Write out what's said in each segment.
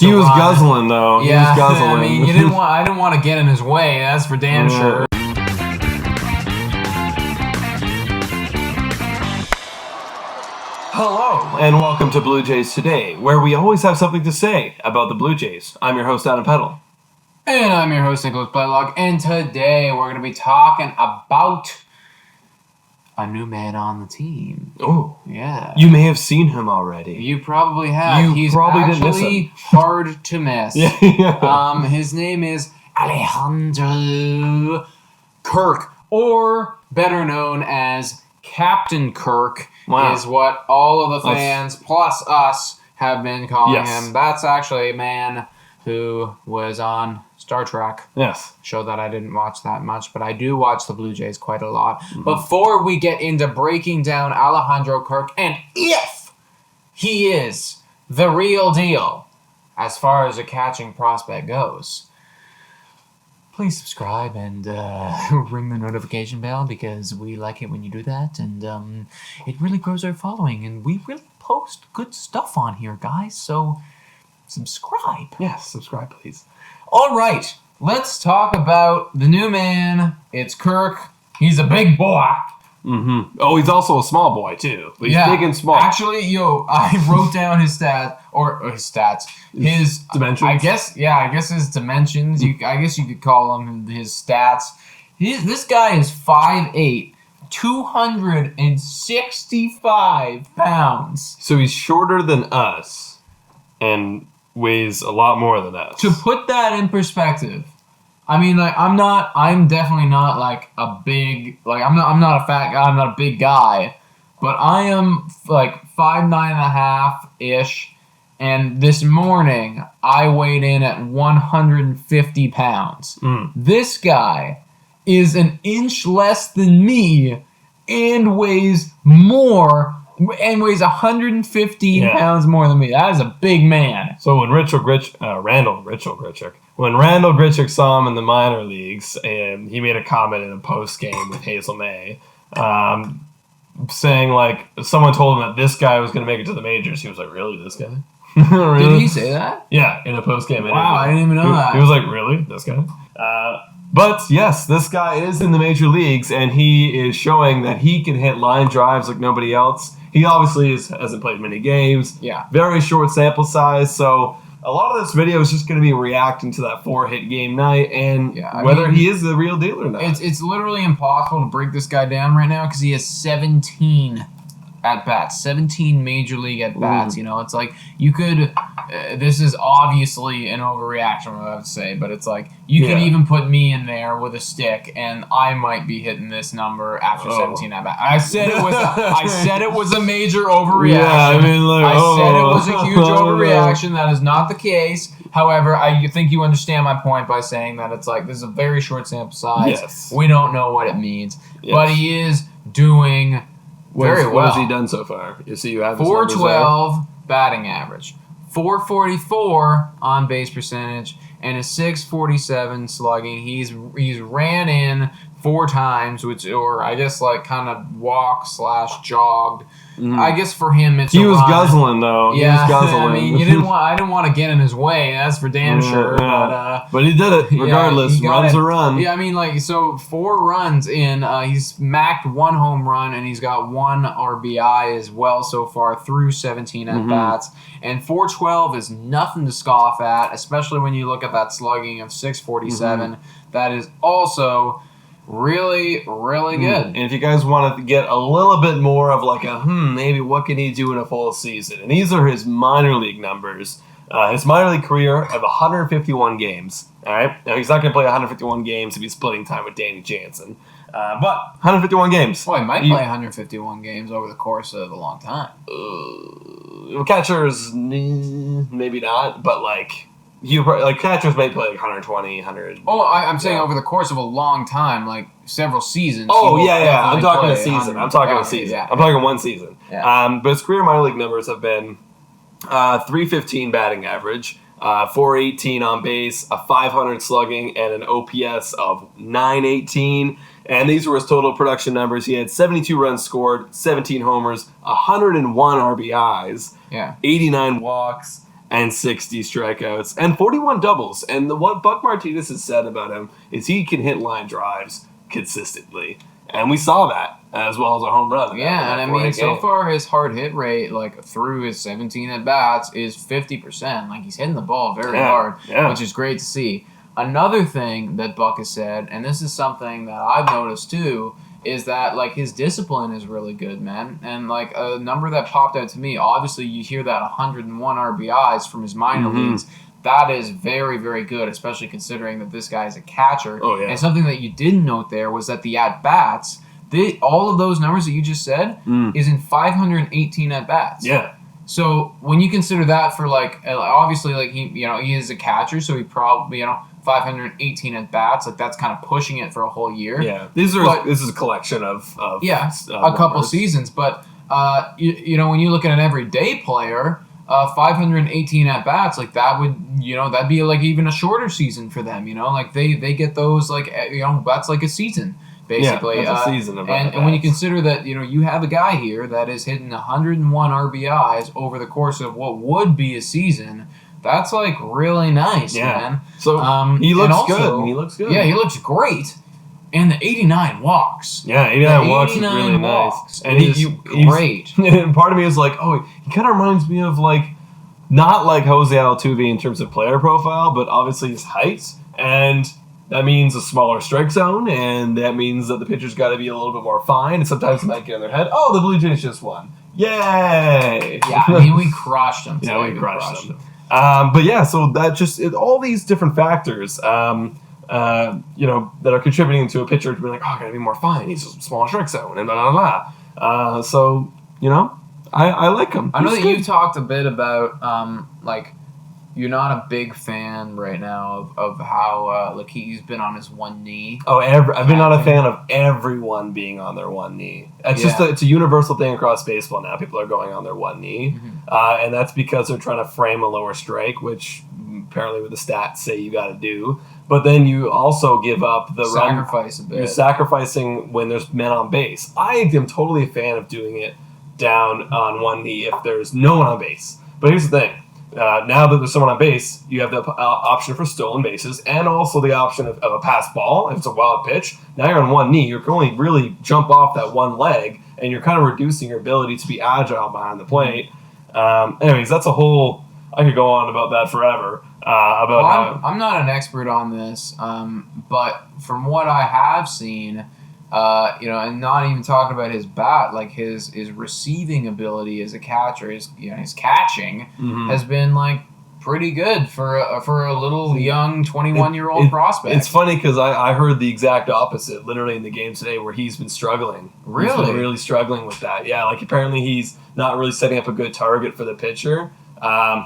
He was run. guzzling though. Yeah, he was guzzling. I mean, I didn't want to get in his way. That's for damn sure. Hello, and welcome to Blue Jays Today, where we always have something to say about the Blue Jays. I'm your host, Adam Peddle. And I'm your host, Nicholas Blaylock, and today we're going to be talking about a new man on the team. Oh. Yeah. You may have seen him already. You probably have. He's probably actually didn't miss him. hard to miss. Yeah. His name is Alejandro Kirk, or better known as Captain Kirk. Wow. Is what all of the fans, plus us, have been calling him. That's actually a man who was on Star Trek. Yes. Show that I didn't watch that much, but I do watch the Blue Jays quite a lot. Mm-hmm. Before we get into breaking down Alejandro Kirk, and if he is the real deal as far as a catching prospect goes, please subscribe and ring the notification bell, because we like it when you do that, and it really grows our following, and we really post good stuff on here, guys, so subscribe. Yes, subscribe, please. All right, let's talk about the new man. It's Kirk. He's a big boy. Mm-hmm. Oh, he's also a small boy, too. But he's big and small. Actually, I wrote down his stats, or his stats. His dimensions? I guess his dimensions. I guess you could call them his stats. This guy is 5'8", 265 pounds. So he's shorter than us and weighs a lot more than us. To put that in perspective, I mean, like, I'm definitely not like a big, like, I'm not a fat guy, I'm not a big guy, but I am like 5'9.5" and this morning I weighed in at 150 pounds. This guy is an inch less than me and weighs 115 pounds more than me. That is a big man. So when Randall Grichuk saw him in the minor leagues, and he made a comment in a post game with Hazel May, saying like someone told him that this guy was going to make it to the majors. He was like, "Really, this guy?" Really? Did he say that? Yeah, in a post game interview. Wow, I didn't even know that. He was like, "Really, this guy?" But yes, this guy is in the major leagues, and he is showing that he can hit line drives like nobody else. He obviously hasn't played many games. Yeah. Very Very short sample size, so a lot of this video is just going to be reacting to that 4-hit game night and whether he is the real deal or not. It's literally impossible to break this guy down right now because he has 17 at-bats, 17 major league at-bats. You know, it's like you could this is obviously an overreaction, what I would say, but it's like you could even put me in there with a stick and I might be hitting this number after 17 at-bats. I said it was a major overreaction. Yeah, I mean, like, I said it was a huge overreaction. That is not the case. However, I think you understand my point by saying that it's like this is a very short sample size. Yes. We don't know what it means, but he is doing very well. What has he done so far? You see, you have 412 batting average, 444 on base percentage, and a 647 slugging. He's ran in 4 times, or I guess like kind of walk/jogged. I guess for him it's he was guzzling though. Yeah, he was guzzling. I mean, I didn't want to get in his way. That's for damn sure. But he did it regardless. Runs a run. Yeah, I mean, like, so 4 runs in. He's macked 1 home run and he's got 1 RBI as well so far through 17 at bats. And 412 is nothing to scoff at, especially when you look at that slugging of 647. That is also really, really good. And if you guys want to get a little bit more of like a maybe what can he do in a full season? And these are his minor league numbers. His minor league career of 151 games. All right, now he's not going to play 151 games if he's splitting time with Danny Jansen. But 151 games. Well, he might play 151 games over the course of a long time. Catchers, maybe not, but like. Catchers may play like 120, 100. Oh, I'm saying over the course of a long time, like several seasons. Oh, yeah. I'm talking a season. I'm talking one season. Yeah. But his career minor league numbers have been 315 batting average, 418 on base, a 500 slugging, and an OPS of 918. And these were his total production numbers. He had 72 runs scored, 17 homers, 101 RBIs, 89 walks, and 60 strikeouts and 41 doubles. And what Buck Martinez has said about him is he can hit line drives consistently. And we saw that as well as a home run. Yeah, and I mean, so far his hard hit rate, like through his 17 at bats, is 50%. Like he's hitting the ball very hard, which is great to see. Another thing that Buck has said, and this is something that I've noticed too, is that like his discipline is really good, man. And like a number that popped out to me, obviously you hear that 101 RBIs from his minor leagues. That is very, very good, especially considering that this guy is a catcher. Oh, yeah. And something that you didn't note there was that the at-bats, all of those numbers that you just said, is in 518 at-bats. Yeah. So when you consider that for like, obviously like he is a catcher, so he probably, 518 at-bats, like that's kind of pushing it for a whole year. Yeah. This is a collection of a couple seasons. But, when you look at an everyday player, 518 at bats, like that would, that'd be like even a shorter season for them, like they get those like, that's like a season basically. Yeah, that's a season of and when you consider that, you have a guy here that is hitting 101 RBIs over the course of what would be a season, that's like really nice, man. So he looks good. He looks good. Yeah, he looks great. And the 89 walks. Yeah, 89 walks is really nice. And he's great. And part of me is like, he kind of reminds me of like, not like Jose Altuve in terms of player profile, but obviously his height. And that means a smaller strike zone. And that means that the pitcher's got to be a little bit more fine. And sometimes it might get in their head, the Blue Jays just won. Yay! Yeah, I mean, we crushed them. Yeah, we crushed them. But yeah, so that just, all these different factors, that are contributing to a pitcher to be like, gotta be more fine. He's a smaller strike zone and blah, blah, blah. So, I like him. I know that you talked a bit about, you're not a big fan right now of how, he's been on his one knee. I've been not a fan of everyone being on their one knee. It's it's a universal thing across baseball now. People are going on their one knee. And that's because they're trying to frame a lower strike, which apparently with the stats say you got to do. But then you also give up the sacrifice a bit. You're sacrificing when there's men on base. I am totally a fan of doing it down on one knee if there's no one on base. But here's the thing. Now that there's someone on base, you have the option for stolen bases and also the option of a pass ball if it's a wild pitch. Now you're on one knee. You can only really jump off that one leg, and you're kind of reducing your ability to be agile behind the plate. Anyways, that's a whole... I could go on about that forever. I'm not an expert on this, but from what I have seen, and not even talking about his bat, like his receiving ability as a catcher, his catching has been like pretty good for a little young 21-year-old prospect. It's funny because I heard the exact opposite literally in the game today where he's been struggling. Really? He's been really struggling with that. Yeah, like apparently he's not really setting up a good target for the pitcher.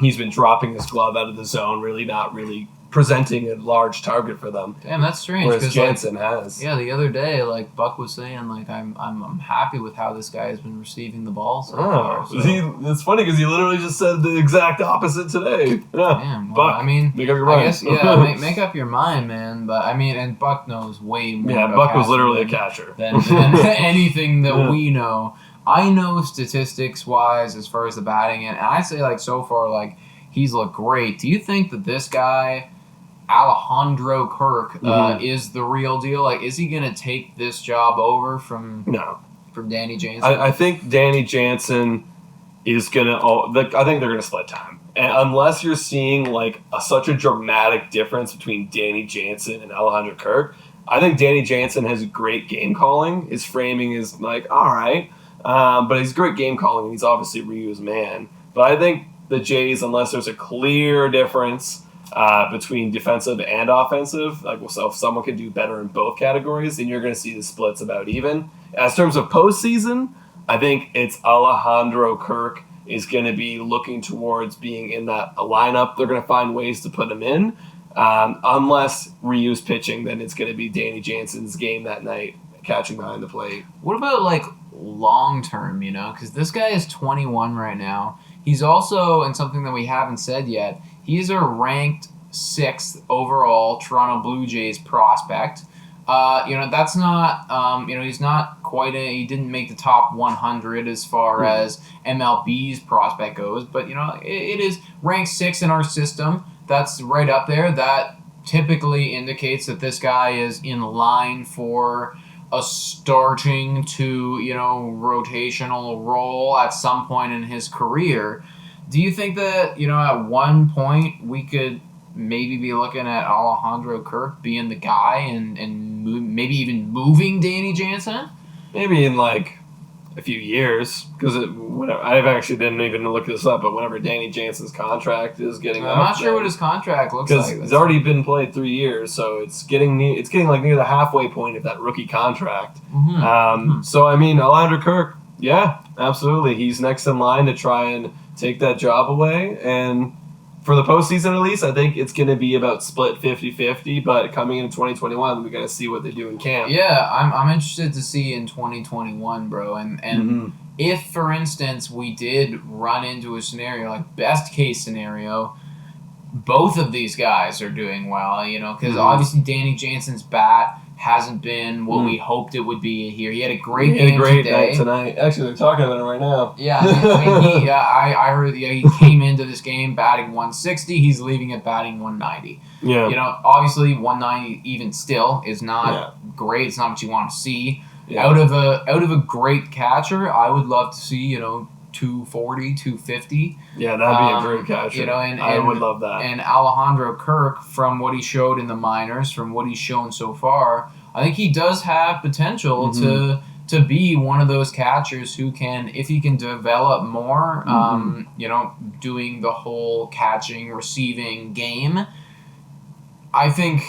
He's been dropping his glove out of the zone, really not really presenting a large target for them. Damn, that's strange. Whereas Jansen has. Yeah, the other day, like Buck was saying, like I'm happy with how this guy has been receiving the ball so far. So. It's funny because he literally just said the exact opposite today. Yeah, damn. Well, Buck, make up your mind. I guess, make up your mind, man. But I mean, and Buck knows way more. Yeah, Buck was literally a catcher than anything that we know. I know statistics-wise as far as the batting, and I say, like, so far, like, he's looked great. Do you think that this guy, Alejandro Kirk, is the real deal? Like, is he going to take this job over from Danny Jansen? I think Danny Jansen is going to... I think they're going to split time. And unless you're seeing, like, such a dramatic difference between Danny Jansen and Alejandro Kirk, I think Danny Jansen has great game calling. His framing is, like, all right. But he's great game calling, and he's obviously Ryu's man. But I think the Jays, unless there's a clear difference between defensive and offensive, like so if someone can do better in both categories, then you're going to see the splits about even. As terms of postseason, I think it's Alejandro Kirk is going to be looking towards being in that lineup. They're going to find ways to put him in. Unless Ryu's pitching, then it's going to be Danny Jansen's game that night, catching behind the plate. What about, like, long term, because this guy is 21 right now. He's also, and something that we haven't said yet, he's a ranked 6th overall Toronto Blue Jays prospect. That's not, he's not quite he didn't make the top 100 as far as MLB's prospect goes, but, it is ranked 6 in our system. That's right up there. That typically indicates that this guy is in line for a starting to, rotational role at some point in his career. Do you think that, at one point we could maybe be looking at Alejandro Kirk being the guy and maybe even moving Danny Jansen? Maybe in like a few years, because I actually didn't even look this up, but whenever Danny Jansen's contract is getting I'm not sure what his contract looks like. Because it's already been played 3 years, so it's getting like near the halfway point of that rookie contract. So I mean, Alejandro Kirk, yeah, absolutely, he's next in line to try and take that job away. And for the postseason, at least, I think it's going to be about split 50-50. But coming into 2021, we got to see what they do in camp. Yeah, I'm interested to see in 2021, bro. And if, for instance, we did run into a scenario, like best case scenario, both of these guys are doing well, because obviously Danny Jansen's bat hasn't been what we hoped it would be here. He had a great game today. Night tonight. Actually, they're talking about it right now. Yeah, I heard. He came into this game batting 160. He's leaving it batting 190. Yeah. Obviously 190 even still is not great. It's not what you want to see. Yeah. Out of a great catcher, I would love to see 240, 250. Yeah, that'd be a great catcher. I would love that. And Alejandro Kirk, from what he showed in the minors, from what he's shown so far, I think he does have potential to be one of those catchers who can, if he can develop more, doing the whole catching, receiving game, I think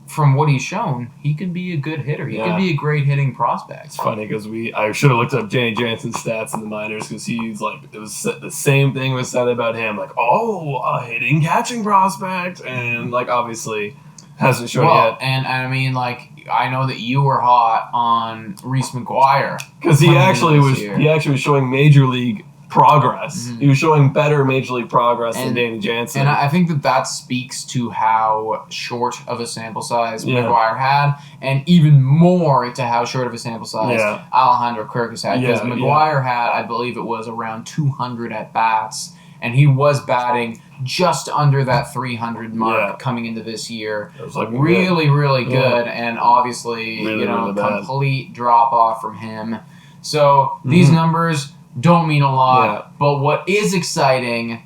from what he's shown, he could be a good hitter. He could be a great hitting prospect. It's funny because I should have looked up Danny Jansen's stats in the minors, because he's like, it was the same thing was said about him, like, a hitting catching prospect, and like obviously hasn't shown yet. And I mean, like, I know that you were hot on Reese McGuire because he actually was showing major league progress. He was showing better major league progress than Danny Jansen. And I think that speaks to how short of a sample size McGuire had, and even more to how short of a sample size Alejandro Kirk has had. Because McGuire had, I believe it was around 200 at-bats, and he was batting just under that 300 mark coming into this year. It was like really good, and obviously, complete drop-off from him. So these numbers don't mean a lot, but what is exciting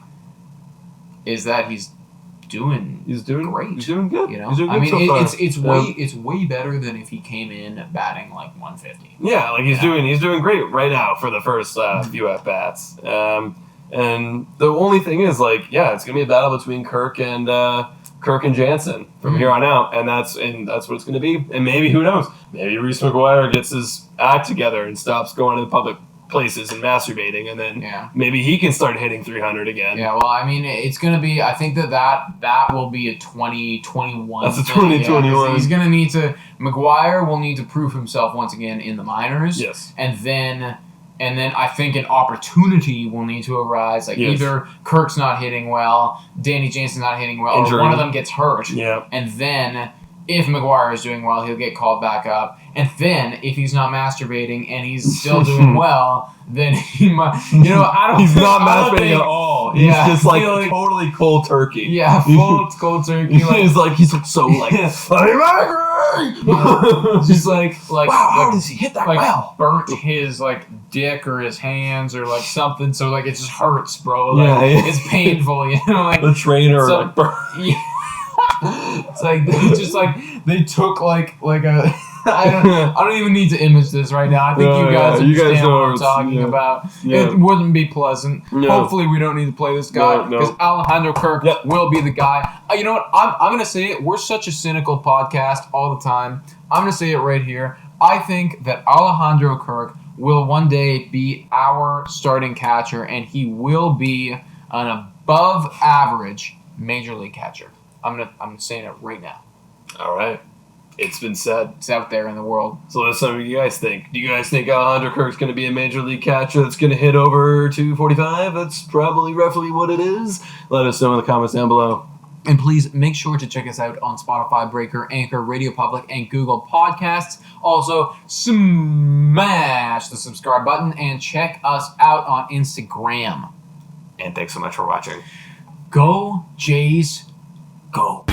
is that he's doing great. He's doing good. He's doing good it's way better than if he came in batting like 150. Yeah, like he's doing great right now for the first few at bats. And the only thing is, like, it's gonna be a battle between Kirk and Jansen from here on out, and that's what it's gonna be. And maybe, who knows? Maybe Reese McGuire gets his act together and stops going to the public places and masturbating, and then maybe he can start hitting 300 again. Yeah, well, I mean, it's going to be, I think that will be a 2021 That's a 2021. He's going to need to, McGuire will need to prove himself once again in the minors. Yes. And then I think an opportunity will need to arise. Like, either Kirk's not hitting well, Danny Jansen's not hitting well, or one of them gets hurt. Yeah. And then, if McGuire is doing well, he'll get called back up. And then, if he's not masturbating and he's still doing well, then he might. He's not masturbating at all. He's just like totally cold turkey. Yeah, full cold turkey. He's so like, I'm angry. Just like wow, how does he hit that well? Burnt his like dick or his hands or like something, so like it just hurts, bro. Like, it's painful, like the trainer burnt. It's like they took like a. I don't even need to image this right now. I think you guys understand what I'm talking about. Yeah. It wouldn't be pleasant. No. Hopefully we don't need to play this guy because Alejandro Kirk will be the guy. You know what? I'm going to say it. We're such a cynical podcast all the time. I'm going to say it right here. I think that Alejandro Kirk will one day be our starting catcher, and he will be an above average major league catcher. I'm saying it right now. All right. It's been said. It's out there in the world. So let's see what you guys think. Do you guys think Alejandro Kirk's going to be a major league catcher that's going to hit over 245? That's probably roughly what it is. Let us know in the comments down below. And please make sure to check us out on Spotify, Breaker, Anchor, Radio Public, and Google Podcasts. Also, smash the subscribe button and check us out on Instagram. And thanks so much for watching. Go, Jays, go.